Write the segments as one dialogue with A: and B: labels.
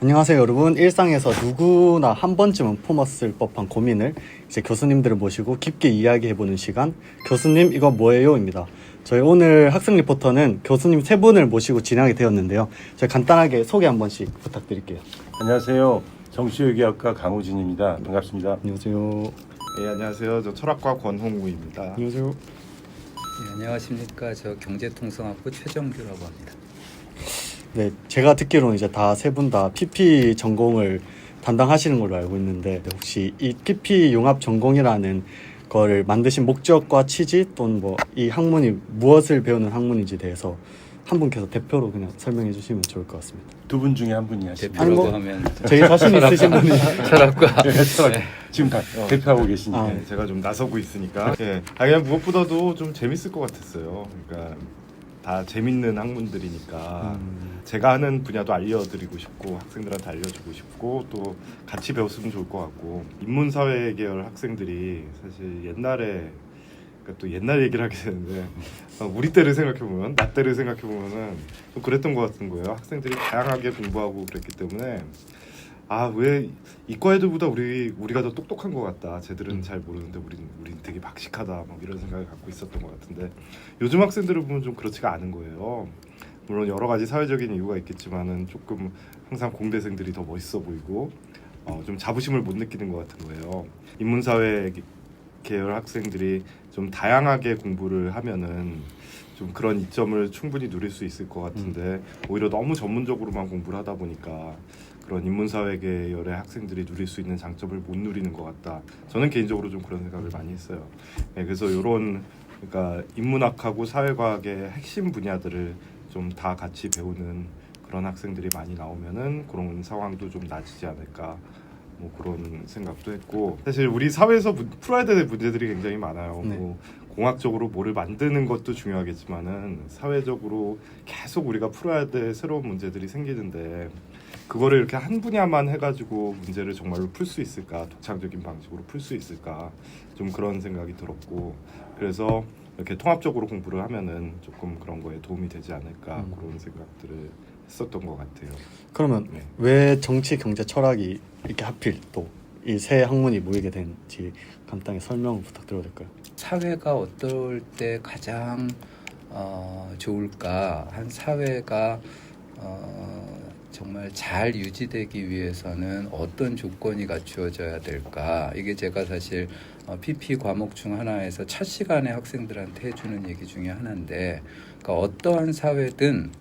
A: 안녕하세요, 여러분. 일상에서 누구나 한 번쯤은 품었을 법한 고민을 이제 교수님들을 모시고 깊게 이야기해보는 시간, 교수님 이거 뭐예요?입니다. 저희 오늘 학생 리포터는 교수님 세 분을 모시고 진행하게 되었는데요. 저희 간단하게 소개 한 번씩 부탁드릴게요.
B: 안녕하세요. 정치외교학과 강우진입니다. 반갑습니다.
A: 안녕하세요.
C: 네, 안녕하세요. 저 철학과 권홍우입니다.
A: 안녕하세요.
D: 네, 안녕하십니까. 저 경제통상학부 최정규라고 합니다.
A: 네, 제가 듣기로는 이제 다 세 분 다 PP 전공을 담당하시는 걸로 알고 있는데, 혹시 이 PP 융합 전공이라는 거를 만드신 목적과 취지 또는 뭐 이 학문이 무엇을 배우는 학문인지 대해서 한 분께서 대표로 그냥 설명해 주시면 좋을 것 같습니다.
B: 두 분 중에 한 분이 하십니다.
D: 대표라고
A: 뭐,
D: 하면
A: 제일 자신 있으신 분이
D: 철학과
B: 지금 다 대표하고 계시니까.
A: 아,
C: 네, 제가 좀 나서고 있으니까. 예. 그냥 무엇보다도 좀 재밌을 것 같았어요. 그러니까 다 재밌는 학문들이니까 제가 하는 분야도 알려드리고 싶고 학생들한테 알려주고 싶고 또 같이 배웠으면 좋을 것 같고 인문사회 계열 학생들이 사실 옛날에 그러니까 또 옛날 얘기를 하게 되는데 우리 때를 생각해보면 나 때를 생각해보면은 좀 그랬던 것 같은 거예요. 학생들이 다양하게 공부하고 그랬기 때문에 왜 이과 애들보다 우리가 더 똑똑한 것 같다. 쟤들은 잘 모르는데 우린 되게 박식하다. 막 이런 생각을 갖고 있었던 것 같은데 요즘 학생들을 보면 좀 그렇지가 않은 거예요. 물론 여러 가지 사회적인 이유가 있겠지만은 조금 항상 공대생들이 더 멋있어 보이고 좀 자부심을 못 느끼는 것 같은 거예요. 인문사회 계열 학생들이 좀 다양하게 공부를 하면은 좀 그런 이점을 충분히 누릴 수 있을 것 같은데 오히려 너무 전문적으로만 공부를 하다 보니까 그런 인문사회 계열의 학생들이 누릴 수 있는 장점을 못 누리는 것 같다. 저는 개인적으로 좀 그런 생각을 많이 했어요. 네, 그래서 이런 그러니까 인문학하고 사회과학의 핵심 분야들을 좀 다 같이 배우는 그런 학생들이 많이 나오면은 그런 상황도 좀 나아지지 않을까. 뭐 그런 생각도 했고 사실 우리 사회에서 풀어야 되는 문제들이 굉장히 많아요.
A: 네.
C: 뭐 공학적으로 뭐를 만드는 것도 중요하겠지만은 사회적으로 계속 우리가 풀어야 될 새로운 문제들이 생기는데 그거를 이렇게 한 분야만 해가지고 문제를 정말로 풀 수 있을까, 독창적인 방식으로 풀 수 있을까, 좀 그런 생각이 들었고 그래서 이렇게 통합적으로 공부를 하면은 조금 그런 거에 도움이 되지 않을까 그런 생각들을 했었던 것 같아요.
A: 그러면
C: 네.
A: 왜 정치, 경제, 철학이 이렇게 하필 또 이 세 학문이 모이게 된지 간단히 설명 부탁드려도 될까요?
D: 사회가 어떨 때 가장 좋을까? 한 사회가 정말 잘 유지되기 위해서는 어떤 조건이 갖추어져야 될까? 이게 제가 사실 PP 과목 중 하나에서 첫 시간에 학생들한테 해주는 얘기 중에 하나인데, 그러니까 어떠한 사회든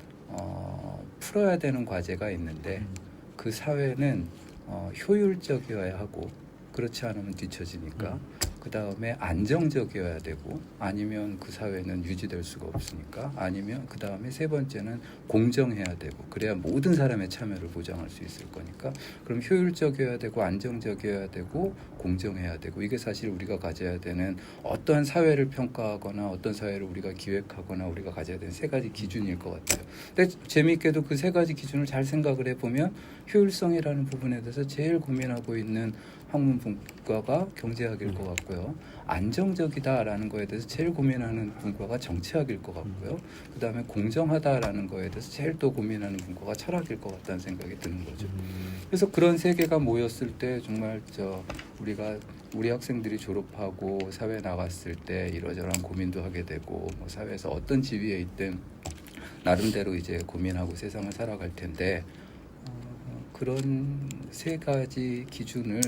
D: 풀어야 되는 과제가 있는데 그 사회는 효율적이어야 하고 그렇지 않으면 뒤처지니까 그 다음에 안정적이어야 되고 아니면 그 사회는 유지될 수가 없으니까 아니면 그 다음에 세 번째는 공정해야 되고 그래야 모든 사람의 참여를 보장할 수 있을 거니까 그럼 효율적이어야 되고 안정적이어야 되고 공정해야 되고 이게 사실 우리가 가져야 되는 어떠한 사회를 평가하거나 어떤 사회를 우리가 기획하거나 우리가 가져야 되는 세 가지 기준일 것 같아요. 근데 재미있게도 그 세 가지 기준을 잘 생각을 해보면 효율성이라는 부분에 대해서 제일 고민하고 있는 학문 분과가 경제학일 것 같고요. 안정적이다라는 거에 대해서 제일 고민하는 분과가 정치학일 것 같고요. 그 다음에 공정하다라는 거에 대해서 제일 또 고민하는 분과가 철학일 것 같다는 생각이 드는 거죠. 그래서 그런 세 개가 모였을 때 정말 우리 학생들이 졸업하고 사회에 나갔을 때 이러저러한 고민도 하게 되고 뭐 사회에서 어떤 지위에 있든 나름대로 이제 고민하고 세상을 살아갈 텐데 그런 세 가지 기준을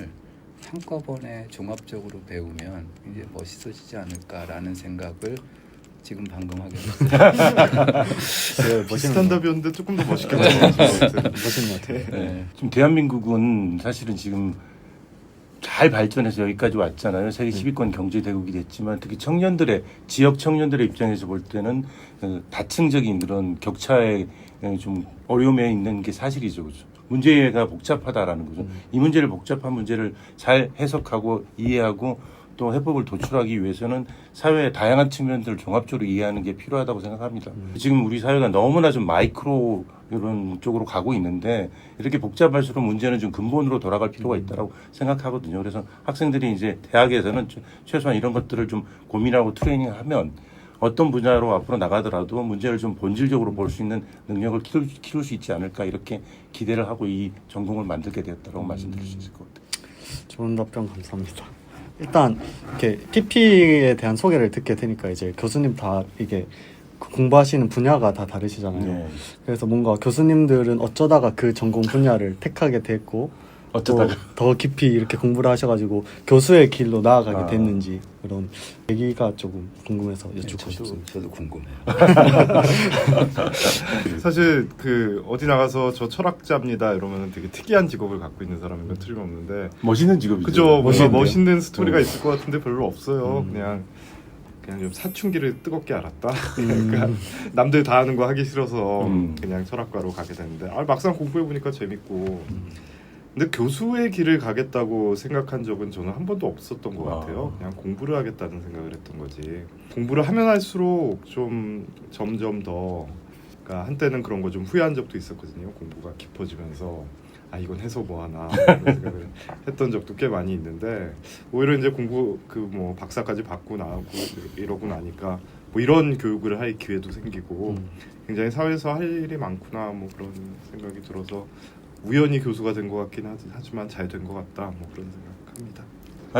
D: 한꺼번에 종합적으로 배우면 이제 멋있어지지 않을까라는 생각을 지금 방금 하게 됐어요.
C: 비슷한 답이었는데 조금 더 멋있게 말씀하신 것 같아요.
A: 멋있는 것 같아요.
B: 네. 지금 대한민국은 사실은 지금 잘 발전해서 여기까지 왔잖아요. 세계 10위권 경제 대국이 됐지만 특히 지역 청년들의 입장에서 볼 때는 다층적인 그런 격차에 좀 어려움에 있는 게 사실이죠. 그렇죠? 문제가 복잡하다라는 거죠. 이 복잡한 문제를 잘 해석하고 이해하고 또 해법을 도출하기 위해서는 사회의 다양한 측면들을 종합적으로 이해하는 게 필요하다고 생각합니다. 지금 우리 사회가 너무나 좀 마이크로 이런 쪽으로 가고 있는데 이렇게 복잡할수록 문제는 좀 근본으로 돌아갈 필요가 있다고 생각하거든요. 그래서 학생들이 이제 대학에서는 최소한 이런 것들을 좀 고민하고 트레이닝하면 어떤 분야로 앞으로 나가더라도 문제를 좀 본질적으로 볼 수 있는 능력을 키울 수 있지 않을까 이렇게 기대를 하고 이 전공을 만들게 되었다고 말씀드릴 수 있을 것 같아요.
A: 좋은 답변 감사합니다. 일단 이렇게 PP에 대한 소개를 듣게 되니까 이제 교수님 다 이게 공부하시는 분야가 다 다르시잖아요.
B: 네.
A: 그래서 뭔가 교수님들은 어쩌다가 그 전공 분야를 택하게 됐고
B: 어쩌다가
A: 더 깊이 이렇게 공부를 하셔가지고 교수의 길로 나아가게
B: 아.
A: 됐는지 그런 얘기가 조금 궁금해서 여쭙고 싶습니다.
D: 저도 궁금해요.
C: 사실 그 어디 나가서 저 철학자입니다 이러면 되게 특이한 직업을 갖고 있는 사람인 건 틀림없는데
B: 멋있는 직업이죠.
C: 그죠? 뭔가
A: 멋있네요.
C: 멋있는 스토리가
B: 음.
C: 있을 것 같은데 별로 없어요. 그냥 좀 사춘기를 뜨겁게 알았다. 그러니까 남들 다 하는 거 하기 싫어서 그냥 철학과로 가게 됐는데 막상 공부해 보니까 재밌고. 근데 교수의 길을 가겠다고 생각한 적은 저는 한 번도 없었던 것 같아요. 그냥 공부를 하겠다는 생각을 했던 거지. 공부를 하면 할수록 좀 점점 더 그러니까 한때는 그런 거 좀 후회한 적도 있었거든요. 공부가 깊어지면서 이건 해서 뭐 하나 그런 생각을 했던 적도 꽤 많이 있는데 오히려 이제 공부 뭐 박사까지 받고 나고 이러고 나니까 뭐 이런 교육을 할 기회도 생기고 굉장히 사회에서 할 일이 많구나 뭐 그런 생각이 들어서 우연히 교수가 된 것 같긴 하지만 잘 된 것 같다 뭐 그런 생각합니다.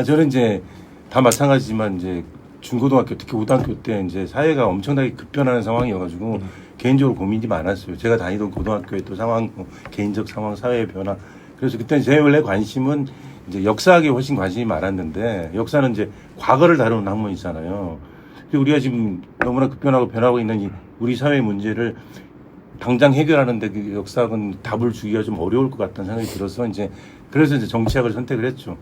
B: 저는 이제 다 마찬가지지만 이제 중고등학교 특히 고등학교 때 이제 사회가 엄청나게 급변하는 상황이어가지고 개인적으로 고민이 많았어요. 제가 다니던 고등학교의 또 상황, 개인적 상황, 사회의 변화. 그래서 그때 제 원래 관심은 이제 역사학에 훨씬 관심이 많았는데 역사는 이제 과거를 다루는 학문이잖아요. 근데 우리가 지금 너무나 급변하고 변하고 있는 이 우리 사회의 문제를 당장 해결하는데 그 역사학은 답을 주기가 좀 어려울 것 같다는 생각이 들어서 그래서 이제 정치학을 선택을 했죠.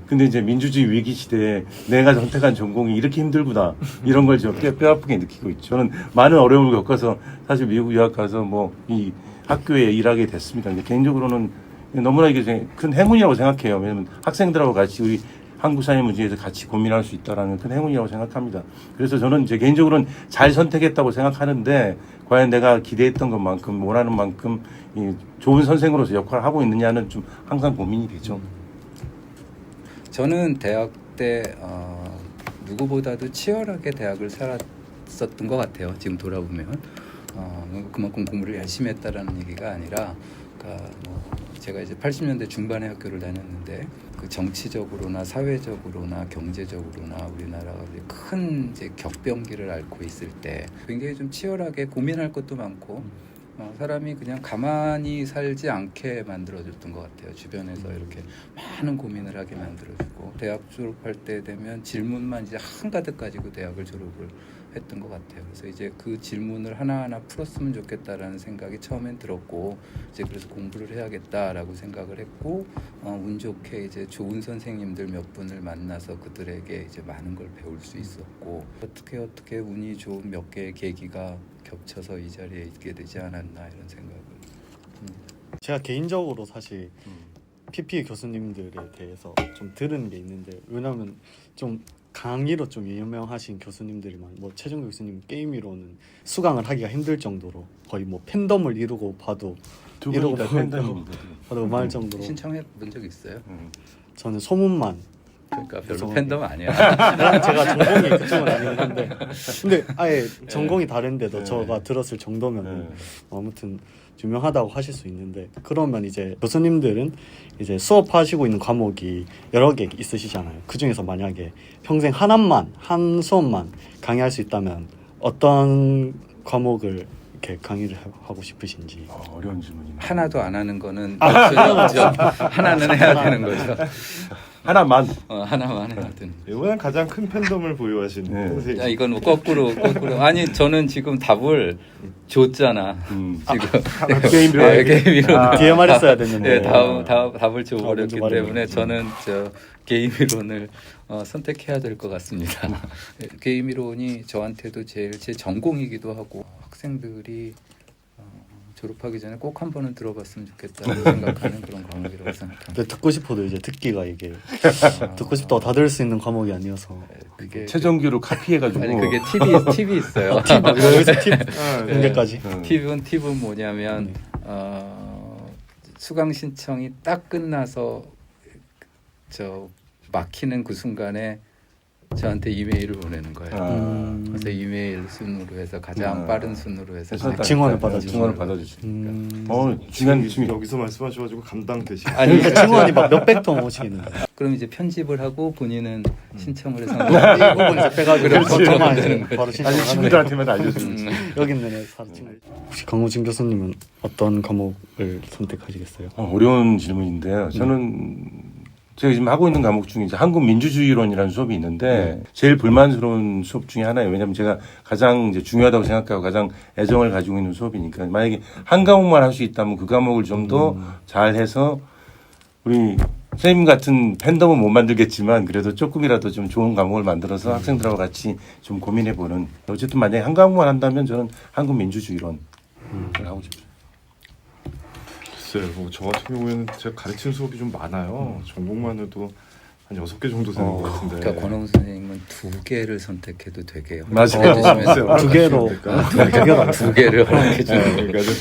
B: 근데 이제 민주주의 위기 시대에 내가 선택한 전공이 이렇게 힘들구나 이런 걸 좀 뼈아프게 느끼고 있죠. 저는 많은 어려움을 겪어서 사실 미국 유학 가서 뭐 이 학교에 일하게 됐습니다. 근데 개인적으로는 너무나 이게 큰 행운이라고 생각해요. 왜냐하면 학생들하고 같이 우리 한국 사회 문제에서 같이 고민할 수 있다라는 큰 행운이라고 생각합니다. 그래서 저는 제 개인적으로는 잘 선택했다고 생각하는데 과연 내가 기대했던 것만큼 원하는 만큼 이 좋은 선생으로서 역할을 하고 있느냐는 좀 항상 고민이 되죠.
D: 저는 대학 때 누구보다도 치열하게 대학을 살았었던 것 같아요. 지금 돌아보면 그만큼 공부를 열심히 했다라는 얘기가 아니라 그러니까 뭐 제가 이제 80년대 중반에 학교를 다녔는데 그 정치적으로나 사회적으로나 경제적으로나 우리나라가 이제 큰 이제 격변기를 앓고 있을 때 굉장히 좀 치열하게 고민할 것도 많고 사람이 그냥 가만히 살지 않게 만들어줬던 것 같아요. 주변에서 이렇게 많은 고민을 하게 만들어주고 대학 졸업할 때 되면 질문만 이제 한가득 가지고 대학을 졸업을 했던 것 같아요. 그래서 이제 그 질문을 하나하나 풀었으면 좋겠다라는 생각이 처음엔 들었고 이제 그래서 공부를 해야겠다라고 생각을 했고 운 좋게 이제 좋은 선생님들 몇 분을 만나서 그들에게 이제 많은 걸 배울 수 있었고 어떻게 운이 좋은 몇 개의 계기가 겹쳐서 이 자리에 있게 되지 않았나 이런 생각을 합니다.
A: 제가 개인적으로 사실 PP 교수님들에 대해서 좀 들은 게 있는데 왜냐하면 좀 강의로 좀 유명하신 교수님들이 뭐 최종규 교수님 게임이로는 수강을 하기가 힘들 정도로 거의 뭐 팬덤을 이루고 봐도
B: 두 분이 다 팬덤입니다.
A: 봐도 음할 정도로
D: 신청해 본 적 있어요?
A: 저는 소문만
D: 그러니까 별로
A: 죄송합니다.
D: 팬덤 아니야.
A: 제가 전공이 그쪽은 아니긴 한데 근데 아예 전공이 다른데도
B: 네.
A: 저가 들었을 정도면
B: 네.
A: 아무튼 유명하다고 하실 수 있는데 그러면 이제 교수님들은 이제 수업하시고 있는 과목이 여러 개 있으시잖아요. 그 중에서 만약에 평생 한 수업만 강의할 수 있다면 어떤 과목을 이렇게 강의를 하고 싶으신지.
B: 어려운 질문이네.
D: 하나도 안 하는 거는 하나는 해야 되는 거죠.
B: 하나만.
D: 하나만 해야 되는.
C: 이번엔 가장 큰 팬덤을 보유하신
B: 네.
C: 선생님.
D: 야, 이건 뭐 거꾸로 아니 저는 지금 답을 줬잖아. 지금
B: 게임으로
D: 게임이론
A: 뒤에 말했어야 됐는데.
D: 네, 답을 줘버렸기
A: 먼저
D: 때문에
A: 말해버렸죠.
D: 저는 게임 이론을 선택해야 될 것 같습니다. 게임 이론이 저한테도 제일 제 전공이기도 하고 학생들이 졸업하기 전에 꼭 한 번은 들어봤으면 좋겠다고 생각하는 그런 과목이라고 생각합니다.
A: 근데 듣고 싶어도 이제 듣기가 이게 듣고 싶다고 다 들을 수 있는 과목이 아니어서.
D: 그게
B: 최종규로 카피해가지고.
D: 아니 그게 팁이 있어요.
A: 여기서 팁
C: 네.
A: 공개까지.
D: 팁은 뭐냐면 수강 신청이 딱 끝나서 막히는 그 순간에 저한테 이메일을 보내는 거예요.
B: 아.
D: 그래서 이메일 순으로 해서 가장 빠른 순으로 해서
A: 증언을 받아주시는
B: 증언을
D: 거예요.
B: 받아주시는. 중요한
C: 지금
B: 중요.
C: 여기서 말씀하셔가지고 감당되시.
D: 아니
A: 그러니까 증언이 막 몇백 통 오시겠는데.
D: 그럼 이제 편집을 하고 본인은 신청을 해서
A: 이 부분에서 빼가지고
D: 그렇지.
A: 저만
D: 그렇지.
A: 이제 바로
B: 아니
A: 신청하는
B: 친구들한테만 알려주는.
A: 여기 있는 애 사진 찍는. 혹시 강우진 교수님은 어떤 과목을 선택하시겠어요?
B: 어려운 질문인데요. 저는 제가 지금 하고 있는 과목 중에 이제 한국 민주주의론이라는 수업이 있는데 제일 불만스러운 수업 중에 하나예요. 왜냐하면 제가 가장 이제 중요하다고 생각하고 가장 애정을 가지고 있는 수업이니까 만약에 한 과목만 할 수 있다면 그 과목을 좀 더 잘해서 우리 선생님 같은 팬덤은 못 만들겠지만 그래도 조금이라도 좀 좋은 과목을 만들어서 학생들하고 같이 좀 고민해보는. 어쨌든 만약에 한 과목만 한다면 저는 한국 민주주의론을 하고 싶어요.
C: 글쎄요, 저 같은 경우에는 제가 가르치는 수업이 좀 많아요. 전공만 해도 한 6개 정도 되는 것 같은데.
D: 그러니까 권홍 선생님은 2개를 선택해도 되게
B: 맞아요.
D: 해주시면서
A: 두 개로
C: 그러니까.
D: 2개를 허락해 주는
C: 네, 그러니까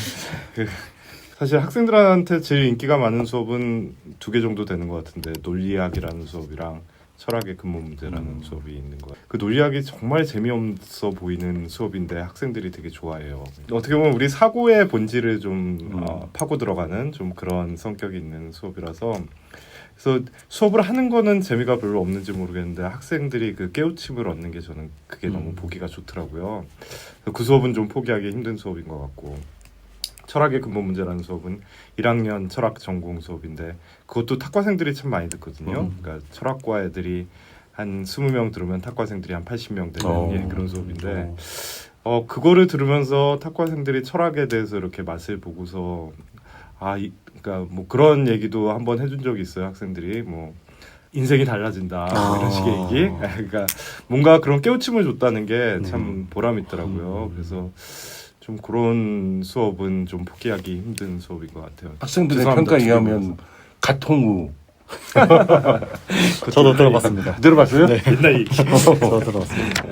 C: 사실 학생들한테 제일 인기가 많은 수업은 2개 정도 되는 것 같은데 논리학이라는 수업이랑 철학의 근본 문제라는 수업이 있는 거예요. 그 논리학이 정말 재미없어 보이는 수업인데 학생들이 되게 좋아해요. 어떻게 보면 우리 사고의 본질을 좀 파고 들어가는 좀 그런 성격이 있는 수업이라서 그래서 수업을 하는 거는 재미가 별로 없는지 모르겠는데 학생들이 그 깨우침을 얻는 게 저는 그게 너무 보기가 좋더라고요. 그래서 그 수업은 좀 포기하기 힘든 수업인 것 같고 철학의 근본 문제라는 수업은 1학년 철학 전공 수업인데 그것도 탁과생들이 참 많이 듣거든요. 그러니까 철학과 애들이 한 20명 들으면 탁과생들이 한 80명 되는 예, 그런 수업인데 그거를 들으면서 탁과생들이 철학에 대해서 이렇게 맛을 보고서 그러니까 뭐 그런 얘기도 한번 해준 적이 있어요. 학생들이 뭐 인생이 달라진다 뭐 이런 식의 얘기. 그러니까 뭔가 그런 깨우침을 줬다는 게 참 보람 있더라고요. 그래서 좀 그런 수업은 좀 포기하기 힘든 수업인 것 같아요.
B: 학생들의
C: 죄송합니다.
B: 평가에 의하면 가통우.
A: 저도 들어봤습니다.
B: 들어봤어요?
A: 네.
C: 옛날 얘기.
A: 저도 들어봤습니다.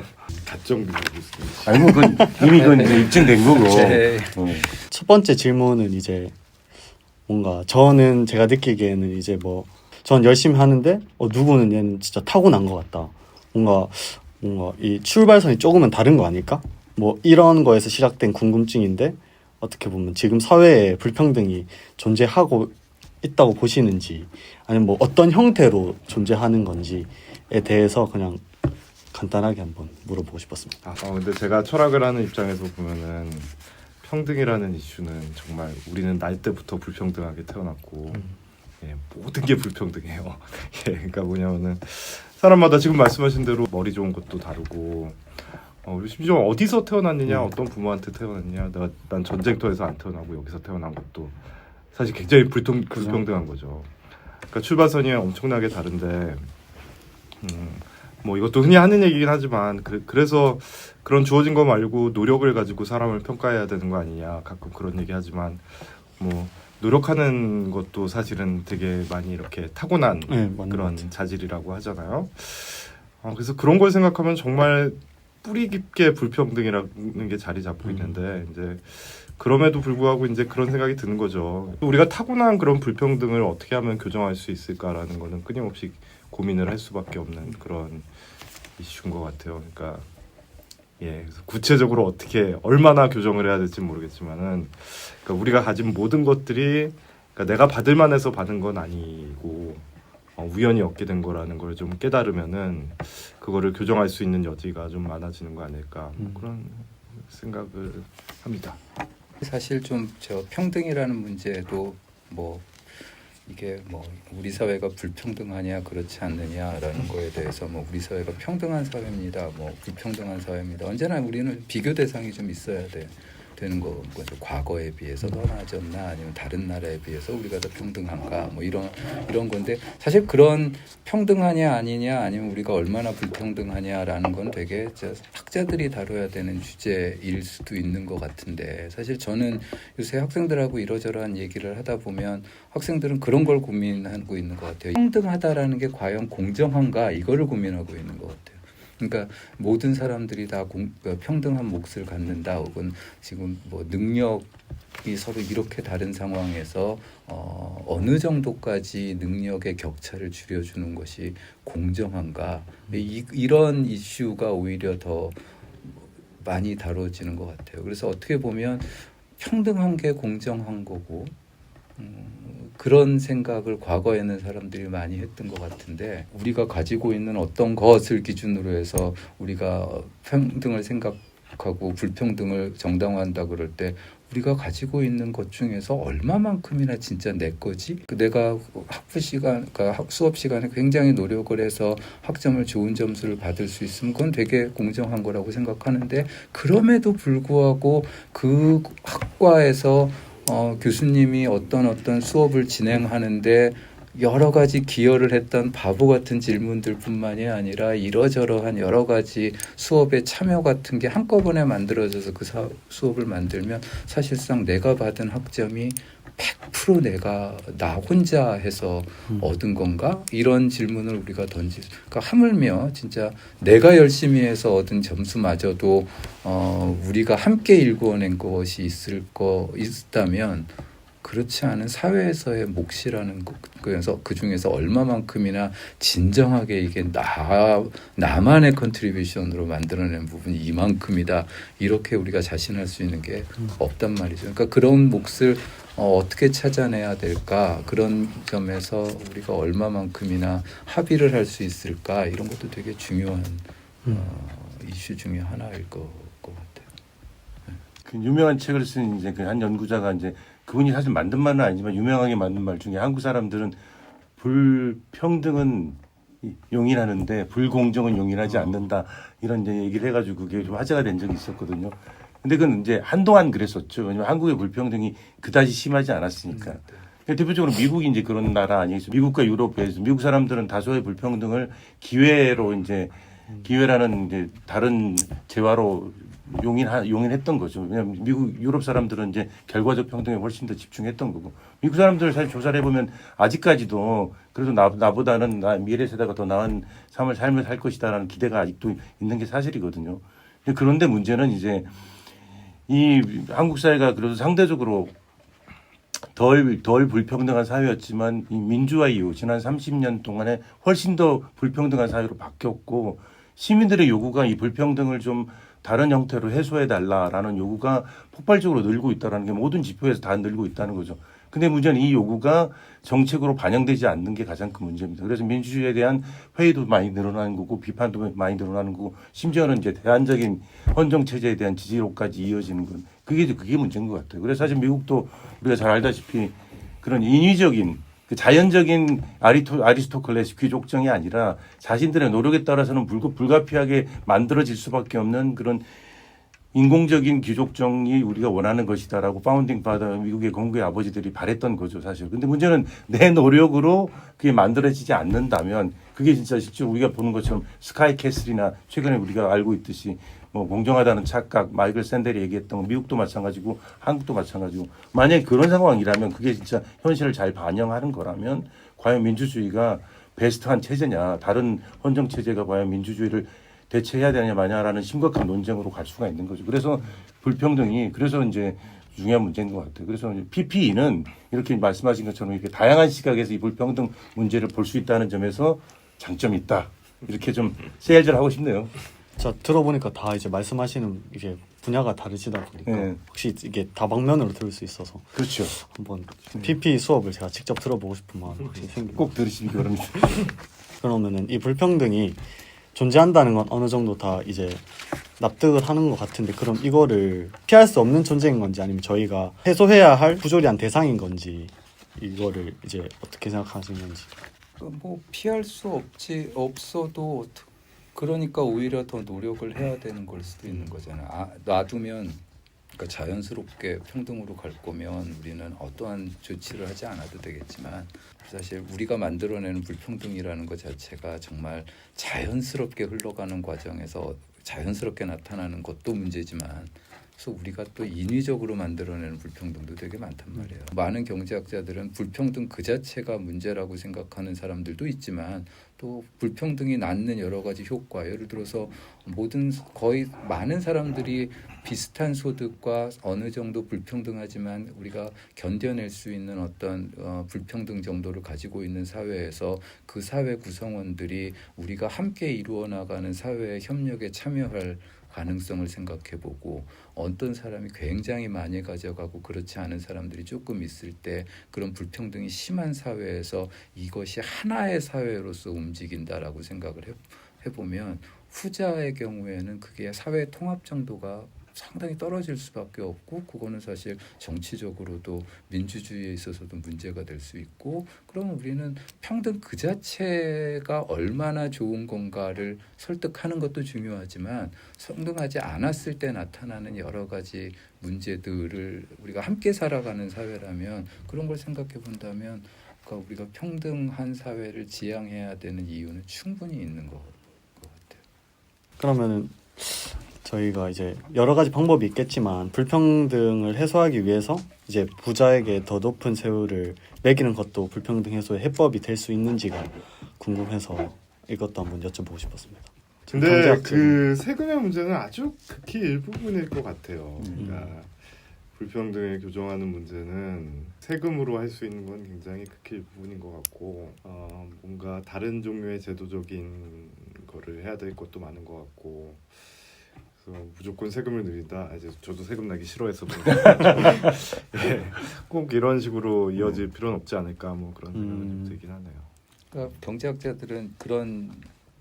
C: 가정교육 교수님.
B: 아니 뭐 그건 이미 그건 이제 입증된 거고.
D: 네.
A: 첫 번째 질문은 이제 뭔가 저는 제가 느끼기에는 이제 뭐 전 열심히 하는데 누구는 얘는 진짜 타고난 것 같다. 뭔가 이 출발선이 조금은 다른 거 아닐까? 뭐 이런 거에서 시작된 궁금증인데 어떻게 보면 지금 사회에 불평등이 존재하고 있다고 보시는지 아니면 뭐 어떤 형태로 존재하는 건지에 대해서 그냥 간단하게 한번 물어보고 싶었습니다.
C: 근데 제가 철학을 하는 입장에서 보면은 평등이라는 이슈는 정말 우리는 날 때부터 불평등하게 태어났고 예, 모든 게 불평등해요. 예, 그러니까 뭐냐면은 사람마다 지금 말씀하신 대로 머리 좋은 것도 다르고 심지어 어디서 태어났느냐 어떤 부모한테 태어났냐 난 전쟁터에서 안 태어나고 여기서 태어난 것도 사실 굉장히 불평등한 거죠. 그러니까 출발선이 엄청나게 다른데 뭐 이것도 흔히 하는 얘기긴 하지만 그래서 그런 주어진 거 말고 노력을 가지고 사람을 평가해야 되는 거 아니냐 가끔 그런 얘기 하지만 뭐 노력하는 것도 사실은 되게 많이 이렇게 타고난 그런 자질이라고 하잖아요. 그래서 그런 걸 생각하면 정말 뿌리 깊게 불평등이라는 게 자리 잡고 있는데 이제 그럼에도 불구하고 이제 그런 생각이 드는 거죠. 우리가 타고난 그런 불평등을 어떻게 하면 교정할 수 있을까라는 거는 끊임없이 고민을 할 수밖에 없는 그런 이슈인 것 같아요. 그러니까 그래서 구체적으로 어떻게 얼마나 교정을 해야 될지 모르겠지만은 그러니까 우리가 가진 모든 것들이 그러니까 내가 받을 만해서 받은 건 아니고 우연히 얻게 된 거라는 걸 좀 깨달으면은 그거를 교정할 수 있는 여지가 좀 많아지는 거 아닐까 그런 생각을 합니다.
D: 사실 좀 평등이라는 문제도 뭐 이게 뭐 우리 사회가 불평등하냐 그렇지 않느냐라는 거에 대해서 뭐 우리 사회가 평등한 사회입니다. 뭐 불평등한 사회입니다. 언제나 우리는 비교 대상이 좀 있어야 되는 거죠. 과거에 비해서 더 나아졌나 아니면 다른 나라에 비해서 우리가 더 평등한가 뭐 이런 건데 사실 그런 평등하냐 아니냐 아니면 우리가 얼마나 불평등하냐라는 건 되게 학자들이 다뤄야 되는 주제일 수도 있는 것 같은데 사실 저는 요새 학생들하고 이러저러한 얘기를 하다 보면 학생들은 그런 걸 고민하고 있는 것 같아요. 평등하다라는 게 과연 공정한가 이거를 고민하고 있는 것 같아요. 그러니까 모든 사람들이 다 평등한 몫을 갖는다, 혹은 지금 뭐 능력이 서로 이렇게 다른 상황에서 어느 정도까지 능력의 격차를 줄여주는 것이 공정한가, 이런 이슈가 오히려 더 많이 다뤄지는 것 같아요. 그래서 어떻게 보면 평등한 게 공정한 거고, 그런 생각을 과거에는 사람들이 많이 했던 것 같은데, 우리가 가지고 있는 어떤 것을 기준으로 해서 우리가 평등을 생각하고 불평등을 정당화한다 그럴 때, 우리가 가지고 있는 것 중에서 얼마만큼이나 진짜 내 거지? 내가 그러니까 수업 시간에 굉장히 노력을 해서 학점을 좋은 점수를 받을 수 있으면 그건 되게 공정한 거라고 생각하는데, 그럼에도 불구하고 그 학과에서 교수님이 어떤 수업을 진행하는데 여러 가지 기여를 했던 바보 같은 질문들 뿐만이 아니라 이러저러한 여러 가지 수업의 참여 같은 게 한꺼번에 만들어져서 그 수업을 만들면 사실상 내가 받은 학점이 100% 내가 나 혼자 해서 얻은 건가? 이런 질문을 우리가 그러니까 하물며 진짜 내가 열심히 해서 얻은 점수마저도 우리가 함께 일구어낸 것이 있다면, 그렇지 않은 사회에서의 몫이라는 것, 그래서 그 중에서 얼마만큼이나 진정하게 이게 나만의 컨트리뷰션으로 만들어낸 부분이 이만큼이다, 이렇게 우리가 자신할 수 있는 게 없단 말이죠. 그러니까 그런 몫을 어떻게 찾아내야 될까, 그런 점에서 우리가 얼마만큼이나 합의를 할 수 있을까, 이런 것도 되게 중요한 이슈 중에 하나일 것 같아요.
B: 그 유명한 책을 쓴 이제 그 한 연구자가 이제 그분이 사실 만든 말은 아니지만 유명하게 만든 말 중에, 한국 사람들은 불평등은 용인하는데 불공정은 용인하지 않는다, 이런 이제 얘기를 해가지고 그게 좀 화제가 된 적이 있었거든요. 근데 그건 이제 한동안 그랬었죠. 왜냐면 한국의 불평등이 그다지 심하지 않았으니까. 대표적으로 미국이 이제 그런 나라 아니겠어요. 미국과 유럽에서 미국 사람들은 다소의 불평등을 기회라는 이제 다른 재화로 용인했던 거죠. 왜냐하면 유럽 사람들은 이제 결과적 평등에 훨씬 더 집중했던 거고, 미국 사람들 사실 조사를 해보면 아직까지도 그래도 나보다는 미래 세대가 더 나은 삶을 살 것이다라는 기대가 아직도 있는 게 사실이거든요. 그런데 문제는 이제 이 한국 사회가 그래도 상대적으로 덜 불평등한 사회였지만, 이 민주화 이후 지난 30년 동안에 훨씬 더 불평등한 사회로 바뀌었고, 시민들의 요구가 이 불평등을 좀 다른 형태로 해소해달라라는 요구가 폭발적으로 늘고 있다는 게 모든 지표에서 다 늘고 있다는 거죠. 근데 문제는 이 요구가 정책으로 반영되지 않는 게 가장 큰 문제입니다. 그래서 민주주의에 대한 회의도 많이 늘어나는 거고, 비판도 많이 늘어나는 거고, 심지어는 이제 대안적인 헌정 체제에 대한 지지로까지 이어지는 건 그게 문제인 것 같아요. 그래서 사실 미국도 우리가 잘 알다시피 그런 인위적인 그 자연적인 아리스토클래스 귀족정이 아니라 자신들의 노력에 따라서는 불가피하게 만들어질 수밖에 없는 그런 인공적인 귀족정이 우리가 원하는 것이다라고 파운딩 파더 미국의 건국의 아버지들이 바랬던 거죠, 사실. 근데 문제는 내 노력으로 그게 만들어지지 않는다면, 그게 진짜 실제로 우리가 보는 것처럼 스카이 캐슬이나 최근에 우리가 알고 있듯이 뭐 공정하다는 착각, 마이클 샌델이 얘기했던 거, 미국도 마찬가지고 한국도 마찬가지고, 만약에 그런 상황이라면, 그게 진짜 현실을 잘 반영하는 거라면 과연 민주주의가 베스트한 체제냐, 다른 헌정 체제가 과연 민주주의를 대체해야 되느냐 마냐라는 심각한 논쟁으로 갈 수가 있는 거죠. 그래서 불평등이 그래서 이제 중요한 문제인 것 같아요. 그래서 PPE는 이렇게 말씀하신 것처럼 이렇게 다양한 시각에서 이 불평등 문제를 볼 수 있다는 점에서 장점이 있다. 이렇게 좀 세일즈를 하고 싶네요.
A: 자, 들어보니까 다 이제 말씀하시는 이게 분야가 다르시다 보니까
B: 네.
A: 혹시 이게 다방면으로 들을 수 있어서
B: 그렇죠.
A: 한번 PP 수업을 제가 직접 들어보고 싶은 마음이 혹시 생깁니다.
B: 꼭 들으시기 바랍니다.
A: 그러면은 이 불평등이 존재한다는 건 어느 정도 다 이제 납득을 하는 것 같은데, 그럼 이거를 피할 수 없는 존재인 건지 아니면 저희가 해소해야 할 부조리한 대상인 건지, 이거를 이제 어떻게 생각하시는 건지.
D: 뭐 피할 수 없어도 그러니까 오히려 더 노력을 해야 되는 걸 수도 있는 거잖아. 놔두면, 그러니까 자연스럽게 평등으로 갈 거면 우리는 어떠한 조치를 하지 않아도 되겠지만, 사실 우리가 만들어내는 불평등이라는 것 자체가 정말 자연스럽게 흘러가는 과정에서 자연스럽게 나타나는 것도 문제지만, 그래서 우리가 또 인위적으로 만들어내는 불평등도 되게 많단 말이에요. 많은 경제학자들은 불평등 그 자체가 문제라고 생각하는 사람들도 있지만 또 불평등이 낳는 여러 가지 효과, 예를 들어서 거의 많은 사람들이 비슷한 소득과 어느 정도 불평등하지만 우리가 견뎌낼 수 있는 어떤 불평등 정도를 가지고 있는 사회에서 그 사회 구성원들이 우리가 함께 이루어 나가는 사회의 협력에 참여할 가능성을 생각해보고 어떤 사람이 굉장히 많이 가져가고 그렇지 않은 사람들이 조금 있을 때 그런 불평등이 심한 사회에서 이것이 하나의 사회로서 움직인다라고 생각을 해보면 후자의 경우에는 그게 사회 통합 정도가 상당히 떨어질 수밖에 없고 그거는 사실 정치적으로도 민주주의에 있어서도 문제가 될 수 있고 그럼 우리는 평등 그 자체가 얼마나 좋은 건가를 설득하는 것도 중요하지만 평등하지 않았을 때 나타나는 여러 가지 문제들을 우리가 함께 살아가는 사회라면 그런 걸 생각해 본다면 그러니까 우리가 평등한 사회를 지향해야 되는 이유는 충분히 있는 것 같아요.
A: 그러면은 저희가 이제 여러 가지 방법이 있겠지만 불평등을 해소하기 위해서 이제 부자에게 더 높은 세율을 매기는 것도 불평등 해소의 해법이 될 수 있는지가 궁금해서 이것도 한번 여쭤보고 싶었습니다.
C: 근데
A: 경제학적인-
C: 그 세금의 문제는 아주 극히 일부분일 것 같아요. 그러니까 불평등을 교정하는 문제는 세금으로 할 수 있는 건 굉장히 극히 일부분인 것 같고 뭔가 다른 종류의 제도적인 거를 해야 될 것도 많은 것 같고 그래서 무조건 세금을 늘린다. 이제 저도 세금 내기 싫어해서 네, 꼭 이런 식으로 이어질 필요는 없지 않을까 뭐 그런 생각이 좀 들긴 하네요.
D: 그러니까 경제학자들은 그런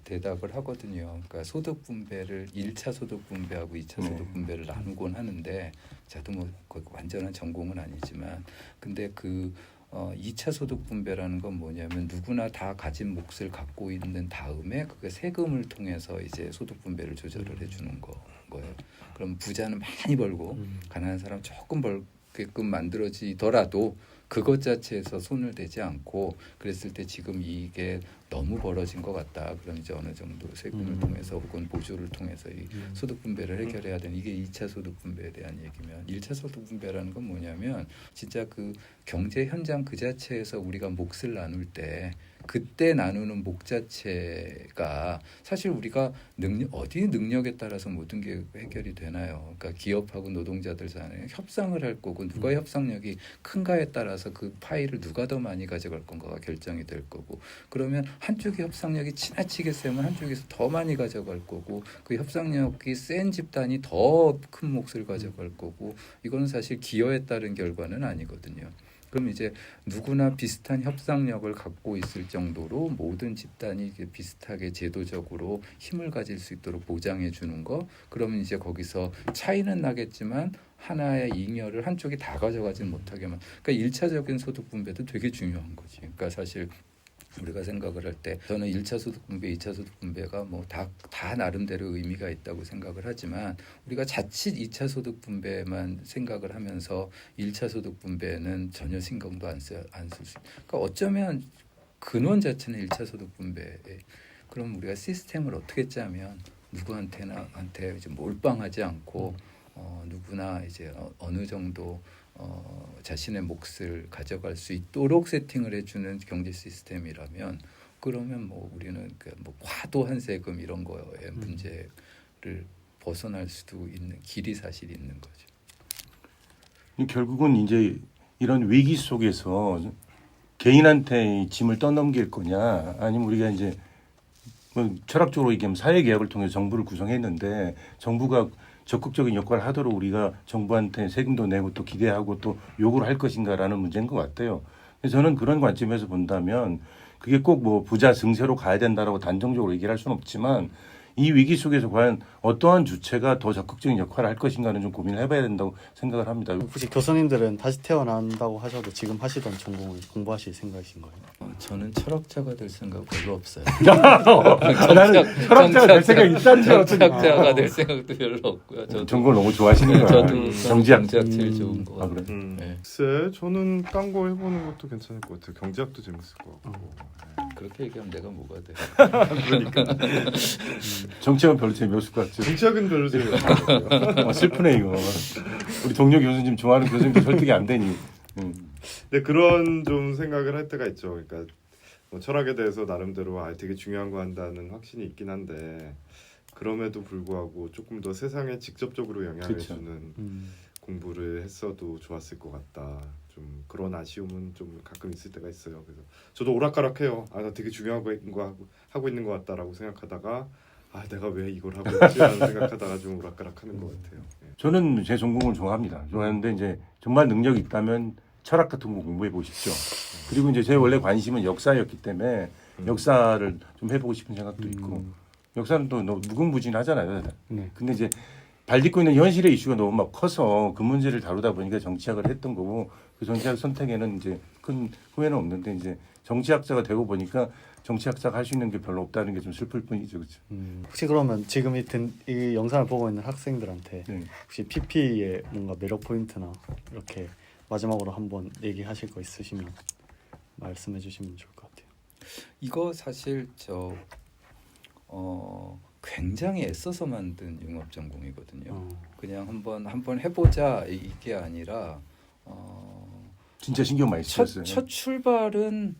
D: 대답을 하거든요. 그러니까 소득 분배를 1차 소득 분배하고 2차 소득 분배를 나누곤 하는데 저도 뭐 완전한 전공은 아니지만 근데 그 2차 소득 분배라는 건 뭐냐면 누구나 다 가진 몫을 갖고 있는 다음에 그게 세금을 통해서 이제 소득 분배를 조절을 해주는 거예요. 그럼 부자는 많이 벌고 가난한 사람 조금 벌게끔 만들어지더라도 그것 자체에서 손을 대지 않고 그랬을 때 지금 이게 너무 벌어진 것 같다. 그럼 이제 어느 정도 세금을 통해서 혹은 보조를 통해서 이 소득 분배를 해결해야 되는 이게 2차 소득 분배에 대한 얘기면 1차 소득 분배라는 건 뭐냐면 진짜 그 경제 현장 그 자체에서 우리가 몫을 나눌 때 그때 나누는 목 자체가 사실 우리가 어디 능력에 따라서 모든 게 해결이 되나요? 그러니까 기업하고 노동자들 사이에 협상을 할 거고 누가 협상력이 큰가에 따라서 그 파일을 누가 더 많이 가져갈 건가가 결정이 될 거고 그러면 한쪽이 협상력이 지나치게 세면 한쪽에서 더 많이 가져갈 거고 그 협상력이 센 집단이 더 큰 몫을 가져갈 거고 이거는 사실 기여에 따른 결과는 아니거든요. 그럼 이제 누구나 비슷한 협상력을 갖고 있을 정도로 모든 집단이 비슷하게 제도적으로 힘을 가질 수 있도록 보장해 주는 거. 그러면 이제 거기서 차이는 나겠지만 하나의 잉여를 한쪽이 다 가져가지는 못하게만. 그러니까 1차적인 소득 분배도 되게 중요한 거지. 그러니까 사실 우리가 생각을 할 때 저는 1차 소득 분배, 2차 소득 분배가 뭐 다 나름대로 의미가 있다고 생각을 하지만 우리가 자칫 2차 소득 분배만 생각을 하면서 1차 소득 분배는 전혀 신경도 안 쓸 수. 그러니까 어쩌면 근원 자체는 1차 소득 분배에 그럼 우리가 시스템을 어떻게 짜면 누구한테 이제 몰빵하지 않고 누구나 이제 어느 정도 자신의 몫을 가져갈 수 있도록 세팅을 해주는 경제 시스템이라면 그러면 뭐 우리는 뭐 과도한 세금 이런 거에 문제를 벗어날 수도 있는 길이 사실 있는 거죠.
B: 결국은 이제 이런 위기 속에서 개인한테 이 짐을 떠넘길 거냐 아니면 우리가 이제 뭐 철학적으로 얘기하면 사회개혁을 통해서 정부를 구성했는데 정부가 적극적인 역할을 하도록 우리가 정부한테 세금도 내고 또 기대하고 또 요구를 할 것인가라는 문제인 것 같아요. 그래서 저는 그런 관점에서 본다면 그게 꼭 뭐 부자 증세로 가야 된다라고 단정적으로 얘기를 할 수는 없지만 이 위기 속에서 과연 어떠한 주체가 더 적극적인 역할을 할 것인가는 좀 고민을 해봐야 된다고 생각을 합니다.
A: 혹시 교수님들은 다시 태어난다고 하셔도 지금 하시던 전공을 공부하실 생각이신 거예요?
D: 저는 철학자가 될 생각 별로 없어요.
B: 나는 철학자가 될 생각이 있다는 줄 알았더니
D: 철학자가 될 생각도 별로 없고요. 저도
B: 전공을 너무 좋아하시는 거야.
D: 저도
B: 경제학.
D: 경제학 제일 좋은 거
B: 아,
D: 같아요.
B: 그래?
D: 네.
C: 글쎄, 저는 딴 거 해보는 것도 괜찮을 것 같아요. 경제학도 재밌을 것 같고.
D: 그렇게 얘기하면 내가 뭐가 돼?
B: 정치학은 별로 재미없을 것 같죠.
C: 정치학은 별로 재미없어요.
B: 슬프네 이거. 우리 동료 교수님 좋아하는 교수님도 설득이 안 되니.
C: 근데 그런 좀 생각을 할 때가 있죠. 그러니까 뭐 철학에 대해서 나름대로 되게 중요한 거 한다는 확신이 있긴 한데 그럼에도 불구하고 조금 더 세상에 직접적으로 영향을
B: 그쵸.
C: 주는 공부를 했어도 좋았을 것 같다. 좀 그런 아쉬움은 좀 가끔 있을 때가 있어요. 그래서 저도 오락가락해요. 나 되게 중요한 거 하고 있는 것 같다라고 생각하다가 내가 왜 이걸 하고 있지라는 생각하다가 좀 오락가락하는 것 같아요.
B: 저는 제 전공을 좋아합니다. 좋아하는데 이제 정말 능력이 있다면 철학 같은 거 공부해 보고 싶죠. 그리고 이제 제 원래 관심은 역사였기 때문에 역사를 좀 해보고 싶은 생각도 있고 역사는 또 너무 무궁무진하잖아요.
A: 네.
B: 근데 이제 발딛고 있는 현실의 이슈가 너무 막 커서 그 문제를 다루다 보니까 정치학을 했던 거고 그 정치학 선택에는 이제 큰 후회는 없는데 이제 정치학자가 되고 보니까 정치학자가 할 수 있는 게 별로 없다는 게 좀 슬플 뿐이죠, 그렇죠?
A: 혹시 그러면 지금 이 영상을 보고 있는 학생들한테
B: 네.
A: 혹시 PP의 뭔가 매력 포인트나 이렇게 마지막으로 한번 얘기하실 거 있으시면 말씀해 주시면 좋을 것 같아요.
D: 이거 사실 굉장히 애써서 만든 융합 전공이거든요. 그냥 한번 해보자 이게 아니라
B: 진짜 신경 많이 쓰였어요.
D: 첫 출발은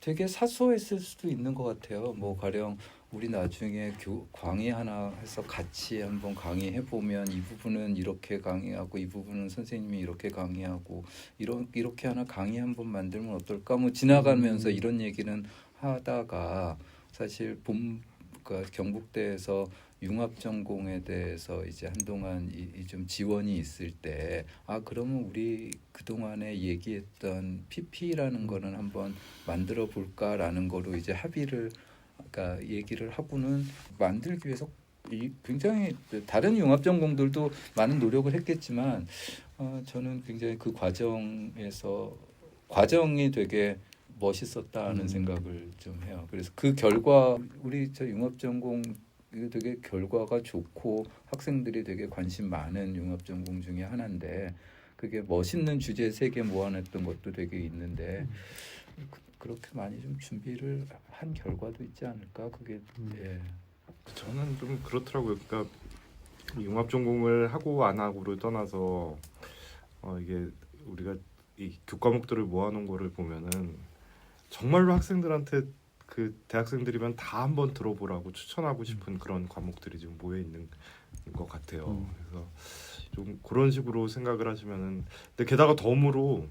D: 되게 사소했을 수도 있는 것 같아요. 뭐 가령 우리 나중에 강의 하나 해서 같이 한번 강의해 보면 이 부분은 이렇게 강의하고 이 부분은 선생님이 이렇게 강의하고 이렇게 하나 강의 한번 만들면 어떨까? 뭐 지나가면서 이런 얘기는 하다가 사실 그러니까 경북대에서 융합 전공에 대해서 이제 한동안 좀 지원이 있을 때 그러면 우리 그동안에 얘기했던 PP라는 거는 한번 만들어 볼까라는 거로 이제 합의를 그러니까 얘기를 하고는 만들기 위해서 굉장히 다른 융합 전공들도 많은 노력을 했겠지만 저는 굉장히 그 과정이 되게 멋있었다는 생각을 좀 해요. 그래서 그 결과 우리 융합 전공 되게 결과가 좋고 학생들이 되게 관심 많은 융합 전공 중에 하나인데 그게 멋있는 주제 3개 모아냈던 것도 되게 있는데 그렇게 많이 좀 준비를 한 결과도 있지 않을까 그게 예.
C: 저는 좀 그렇더라고요. 그러니까 융합 전공을 하고 안 하고를 떠나서 이게 우리가 이 교과목들을 모아놓은 거를 보면은 정말로 학생들한테 그 대학생들이면 다 한번 들어보라고 추천하고 싶은 그런 과목들이 좀 모여 있는 것 같아요. 그래서 좀 그런 식으로 생각을 하시면은 근데 게다가 덤으로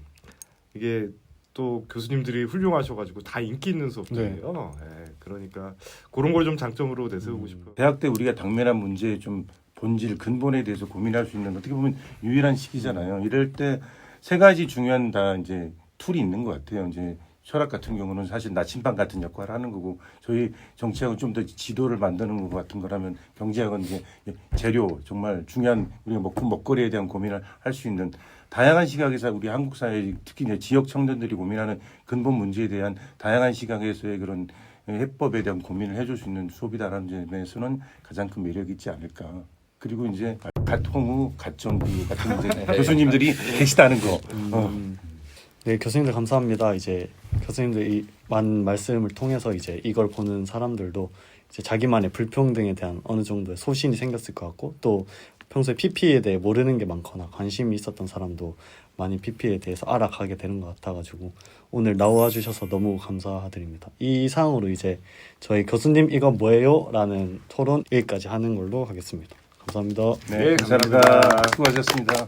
C: 이게 또 교수님들이 훌륭하셔가지고 다 인기 있는 수업들이에요. 네, 그러니까 그런 걸 좀 장점으로 내세우고 싶어요.
B: 대학 때 우리가 당면한 문제의 좀 본질 근본에 대해서 고민할 수 있는 어떻게 보면 유일한 시기잖아요. 이럴 때 3가지 중요한 다 이제 툴이 있는 것 같아요. 이제 철학 같은 경우는 사실 나침반 같은 역할을 하는 거고 저희 정치학은 좀 더 지도를 만드는 것 같은 거라면 경제학은 이제 재료 정말 중요한 우리가 먹거리에 대한 고민을 할 수 있는 다양한 시각에서 우리 한국 사회 특히 이제 지역 청년들이 고민하는 근본 문제에 대한 다양한 시각에서의 그런 해법에 대한 고민을 해줄 수 있는 수업이다라는 점에서는 가장 큰 매력이 있지 않을까. 그리고 이제 갓홍우, 갓정규 같은 이제 교수님들이 계시다는 거.
A: 네, 교수님들 감사합니다. 이제 교수님들 이 많은 말씀을 통해서 이제 이걸 보는 사람들도 이제 자기만의 불평등에 대한 어느 정도의 소신이 생겼을 것 같고 또 평소에 PP에 대해 모르는 게 많거나 관심이 있었던 사람도 많이 PP에 대해서 알아가게 되는 것 같아가지고 오늘 나와 주셔서 너무 감사드립니다. 이 이상으로 이제 저희 교수님 이거 뭐예요? 라는 토론 여기까지 하는 걸로 하겠습니다. 감사합니다.
B: 네, 감사합니다. 수고하셨습니다.